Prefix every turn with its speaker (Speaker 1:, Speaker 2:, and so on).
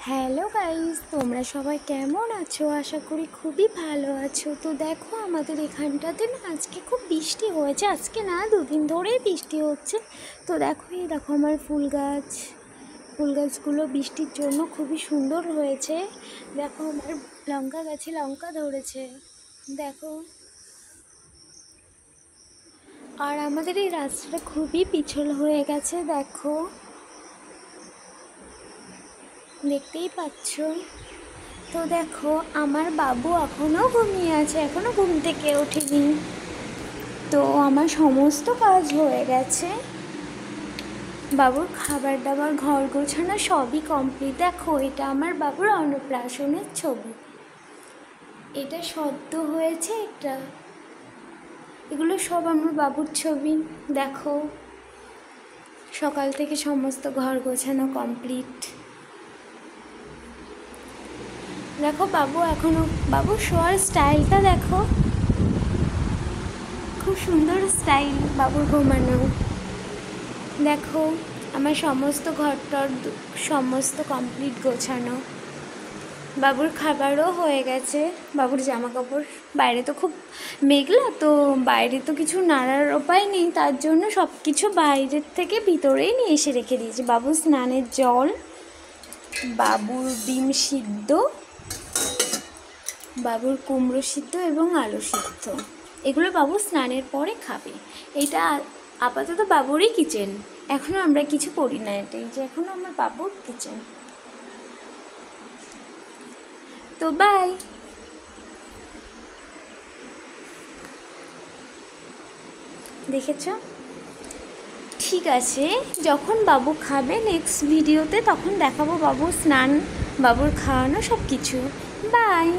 Speaker 1: Hello guys, তোমরা সবাই কেমন আছো? আশা করি খুবই ভালো আছো। তো দেখো, আমাদের এখানটাতে না আজকে খুব বৃষ্টি হয়েছে। আজকে না, দুদিন ধরেই বৃষ্টি হচ্ছে। তো দেখো, এই দেখো আমার ফুল গাছগুলো বৃষ্টির জন্য খুবই সুন্দর হয়েছে। দেখো, আমার লঙ্কা গাছে লঙ্কা ধরেছে, দেখো। আর আমাদের এই রাস্তাটা খুবই পিছল হয়ে গেছে, দেখো, দেখতেই পাচ্ছ। তো দেখো, আমার বাবু এখনও ঘুমিয়ে আছে, এখনও ঘুম থেকে ওঠেনি। তো আমার সমস্ত কাজ হয়ে গেছে, বাবুর খাবার দাবার, ঘর গোছানো সবই কমপ্লিট। দেখো, এটা আমার বাবুর অন্নপ্রাশনের ছবি, এটা সদ্য হয়েছে। এগুলো সব আমার বাবুর ছবি। দেখো, সকাল থেকে সমস্ত ঘর গোছানো কমপ্লিট। দেখো, বাবুর শোয়ার স্টাইলটা দেখো, খুব সুন্দর স্টাইল বাবুর ঘুমানো। দেখো, আমার সমস্ত ঘরটর সমস্ত কমপ্লিট গোছানো। বাবুর খাবারও হয়ে গেছে, বাবুর জামা কাপড়, বাইরে তো খুব মেঘলা, তো বাইরে তো কিছু নাড়ার উপায় নেই, তার জন্য সব কিছু বাইরের থেকে ভিতরেই নিয়ে এসে রেখে দিয়েছি। বাবুর স্নানের জল, বাবুর ডিম সিদ্ধ, বাবুর কুমড়ো সিদ্ধ এবং আলু সিদ্ধ, এগুলো বাবু স্নানের পরে খাবে। এটা আপাতত বাবুরই কিচেন, এখনও আমরা কিছু করি না। এটাই যে এখনও আমার বাবুর কিচেন। তো বাই। দেখেছ? ঠিক আছে, যখন বাবু খাবে নেক্সট ভিডিওতে, তখন দেখাবো বাবুর স্নান, বাবুর খাওয়ানো সব কিছু। বাই।